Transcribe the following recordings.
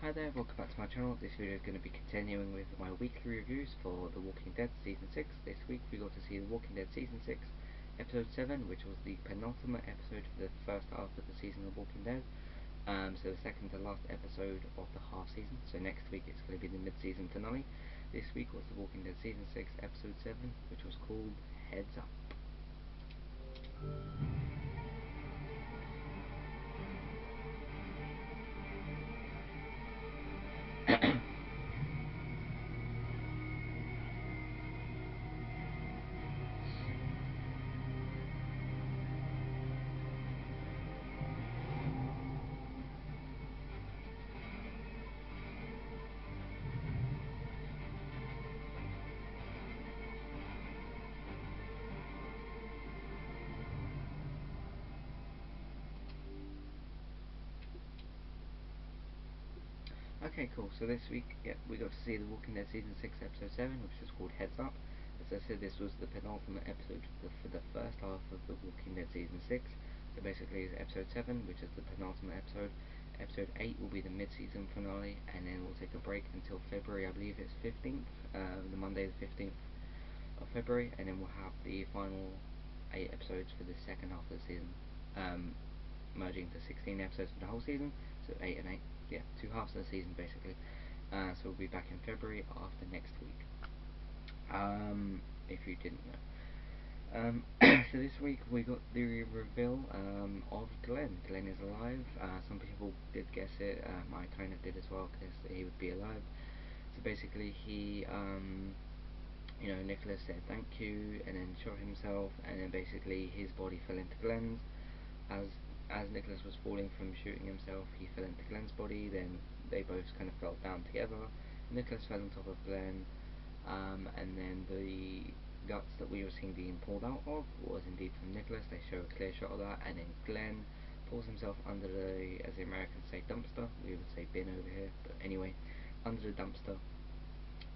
Hi there, welcome back to my channel. This video is going to be continuing with my weekly reviews for The Walking Dead Season 6. This week we got to see The Walking Dead Season 6, Episode 7, which was the penultimate episode for the first half of the season of Walking Dead. So the second to last episode of the half season. So next week it's going to be the mid-season finale. This week was The Walking Dead Season 6, Episode 7, which was called Heads Up. Okay, cool. So this week, we got to see The Walking Dead Season 6, Episode 7, which was called Heads Up. As I said, this was the penultimate episode for the first half of The Walking Dead Season 6. So basically, it's Episode 7, which is the penultimate episode. Episode 8 will be the mid-season finale, and then we'll take a break until February, I believe it's 15th, the Monday the 15th of February, and then we'll have the final 8 episodes for the second half of the season, merging to 16 episodes for the whole season, so 8 and 8. Yeah, 2 halves of the season basically. So we'll be back in February after next week. If you didn't know. So this week we got the reveal of Glenn. Glenn is alive. Some people did guess it. I kind of did as well, because he would be alive. So basically he, Nicholas said thank you and then shot himself, and then basically his body fell into Glenn's. As Nicholas was falling from shooting himself, he fell into Glenn's body, then they both kind of fell down together. Nicholas fell on top of Glenn, and then the guts that we were seeing being pulled out of was indeed from Nicholas. They show a clear shot of that, and then Glenn pulls himself under the, as the Americans say, dumpster. We would say bin over here, but anyway, under the dumpster.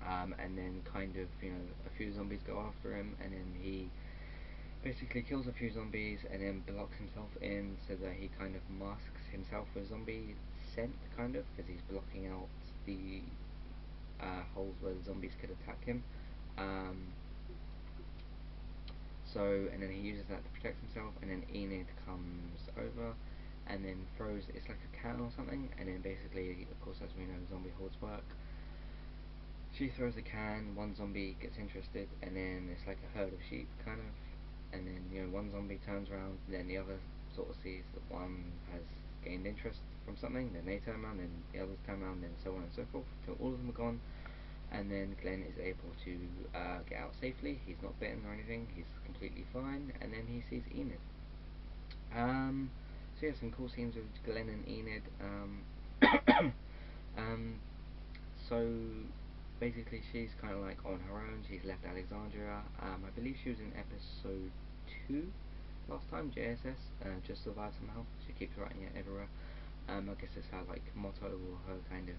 And then kind of, a few zombies go after him, and then he basically kills a few zombies and then blocks himself in so that he kind of masks himself with zombie scent, kind of, because he's blocking out the holes where the zombies could attack him. And then he uses that to protect himself, and then Enid comes over and then throws, it's like a can or something, and then basically, of course, as we know, zombie hordes work. She throws a can, one zombie gets interested, and then it's like a herd of sheep, kind of. And then, one zombie turns around, then the other sort of sees that one has gained interest from something, then they turn around, then the others turn around, then so on and so forth, until all of them are gone. And then Glenn is able to get out safely. He's not bitten or anything, he's completely fine, and then he sees Enid. So yeah, some cool scenes with Glenn and Enid. So basically she's kind of like on her own. She's left Alexandria. I believe she was in episode 2 last time, JSS, Just Survive Somehow. She keeps writing it everywhere. I guess it's her like motto, or her kind of,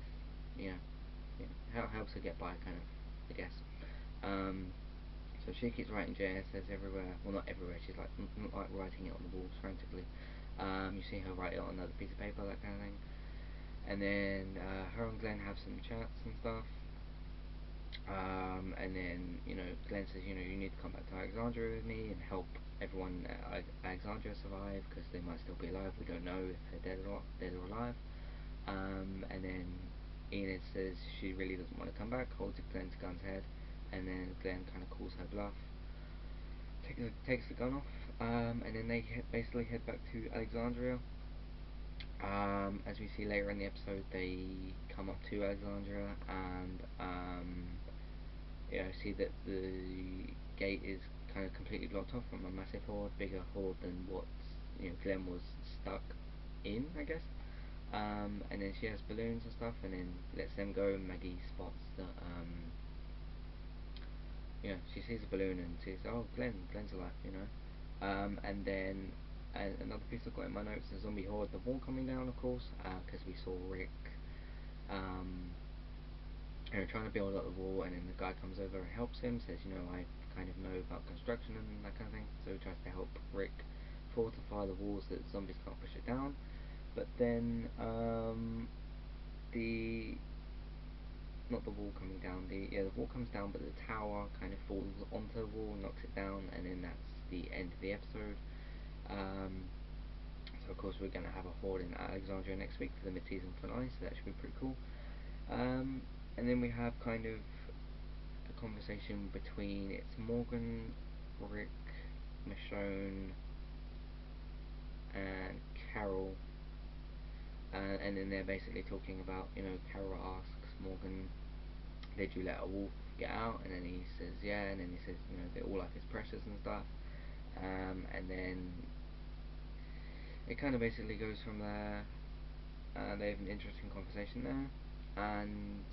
how it helps her get by, kind of, I guess. So she keeps writing JSS everywhere. Well, not everywhere. She's like not like writing it on the walls frantically. You see her write it on another piece of paper, that kind of thing. And then her and Glenn have some chats and stuff. And then, Glenn says, you need to come back to Alexandria with me and help everyone at Alexandria survive, because they might still be alive. We don't know if they're dead or alive. And then Enid says she really doesn't want to come back, holds Glenn's gun's head, and then Glenn kind of calls her bluff, takes the gun off, and then they basically head back to Alexandria. As we see later in the episode, they come up to Alexandria and see that the gate is kind of completely blocked off from a massive horde, bigger horde than what Glenn was stuck in, I guess. And then she has balloons and stuff, and then lets them go. Maggie spots that she sees a balloon and sees, oh, Glenn's alive, and then another piece I've got in my notes, the zombie horde, the wall coming down, of course, because we saw Rick trying to build up the wall, and then the guy comes over and helps him, says, I kind of know about construction and that kind of thing, so he tries to help Rick fortify the walls so that zombies can't push it down. But then the not the wall coming down. The wall comes down, but the tower kind of falls onto the wall, knocks it down, and then that's the end of the episode. So of course we're going to have a horde in Alexandria next week for the mid-season finale, so that should be pretty cool. And then we have kind of a conversation between it's Morgan, Rick, Michonne, and Carol, and then they're basically talking about, Carol asks Morgan, did you let a wolf get out? And then he says yeah, and then he says, that all life is precious and stuff. And then it kind of basically goes from there. They have an interesting conversation there, and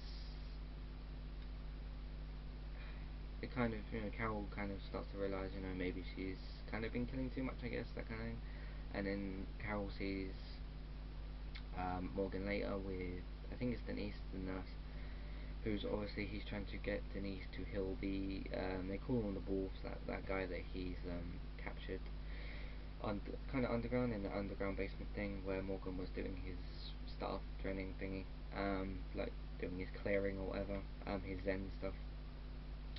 it kind of, Carol kind of starts to realise, maybe she's kind of been killing too much, I guess, that kind of thing. And then Carol sees Morgan later with, I think it's Denise, the nurse, who's obviously, he's trying to get Denise to heal the, they call them the wolves, that guy that he's captured kind of underground, in the underground basement thing where Morgan was doing his stuff, training thingy, like doing his clearing or whatever, his Zen stuff.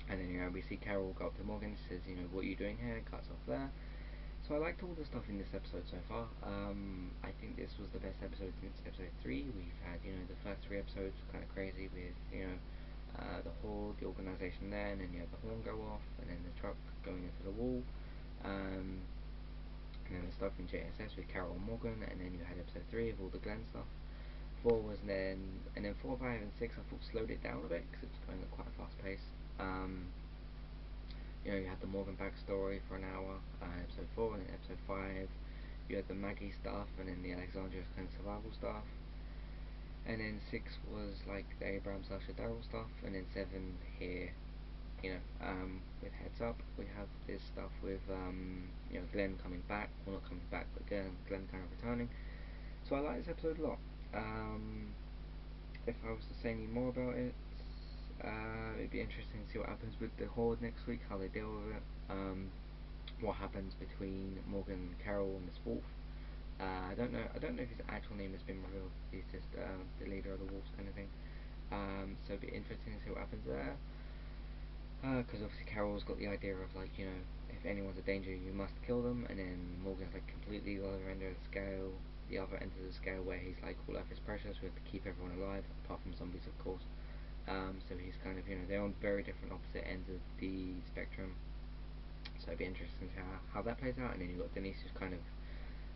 And then we see Carol go up to Morgan, says, what are you doing here? Cuts off there. So I liked all the stuff in this episode so far. I think this was the best episode since episode 3. We've had, the first 3 episodes kind of crazy with, the horde, the organisation there, and then you have the horn go off, and then the truck going into the wall, and then the stuff in JSS with Carol and Morgan, and then you had episode 3 of all the Glenn stuff. 4 was and then 4, 5, and 6 I thought slowed it down a bit because it was going at quite a fast pace. You had the Morgan backstory for an hour, episode 4, and then episode 5 you had the Maggie stuff, and then the Alexandria kind of survival stuff, and then 6 was like the Abraham / Daryl stuff, and then 7 here, with Heads Up, we have this stuff with Glenn coming back, well not coming back, but Glenn kind of returning. So I like this episode a lot. If I was to say any more about it, it'd be interesting to see what happens with the horde next week, how they deal with it, what happens between Morgan and Carol and this wolf. I don't know if his actual name has been revealed. He's just the leader of the wolves kind of thing. So it'd be interesting to see what happens there. Because obviously Carol's got the idea of like, if anyone's a danger you must kill them, and then Morgan's like completely the other end of the scale, where he's like, all life is precious, we have to keep everyone alive, apart from zombies of course. So he's kind of, they're on very different opposite ends of the spectrum. So it'd be interesting to see how that plays out. And then you've got Denise who's kind of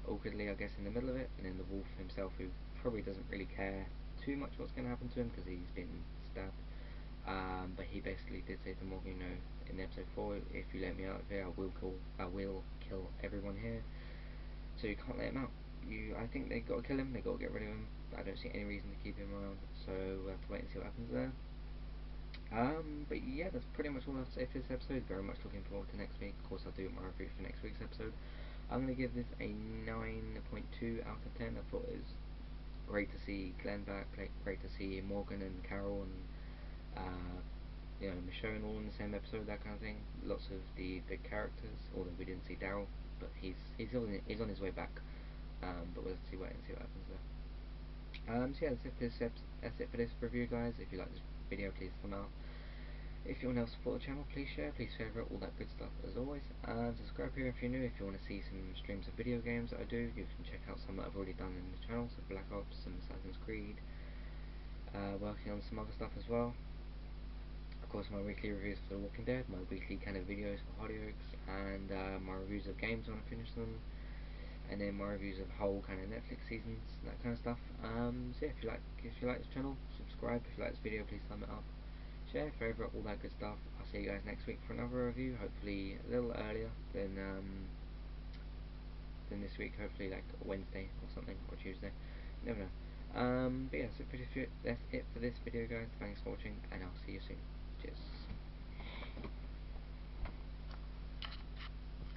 awkwardly, I guess, in the middle of it, and then the wolf himself who probably doesn't really care too much what's going to happen to him because he's been stabbed. But he basically did say to Morgan, in episode 4, if you let me out of here, I will kill everyone here. So you can't let him out. I think they got to kill him. They got to get rid of him. I don't see any reason to keep him around. So we'll have to wait and see what happens there. But yeah, that's pretty much all I have to say for this episode. Very much looking forward to next week. Of course, I'll do my review for next week's episode. I'm going to give this a 9.2 out of 10. I thought it was great to see Glenn back, great to see Morgan and Carol and Michonne all in the same episode, that kind of thing. Lots of the big characters, although we didn't see Daryl, but he's on his way back. But we'll see what happens there. So yeah, that's it for this review, guys. If you like this video, please thumb out. If you want to help support the channel, please share, please favourite, all that good stuff as always. And subscribe here if you're new. If you want to see some streams of video games that I do, you can check out some that I've already done in the channel, so Black Ops and Assassin's Creed. Working on some other stuff as well. Of course, my weekly reviews for The Walking Dead, my weekly kind of videos for Hollyoaks, and my reviews of games when I finish them, and then my reviews of whole kind of Netflix seasons, that kind of stuff. So yeah, if you like this channel, subscribe. If you like this video, please thumb it up, share, favourite, all that good stuff. I'll see you guys next week for another review, hopefully a little earlier than this week, hopefully like Wednesday or something, or Tuesday, never know. But yeah, that's it for this video, guys. Thanks for watching, and I'll see you soon. Cheers.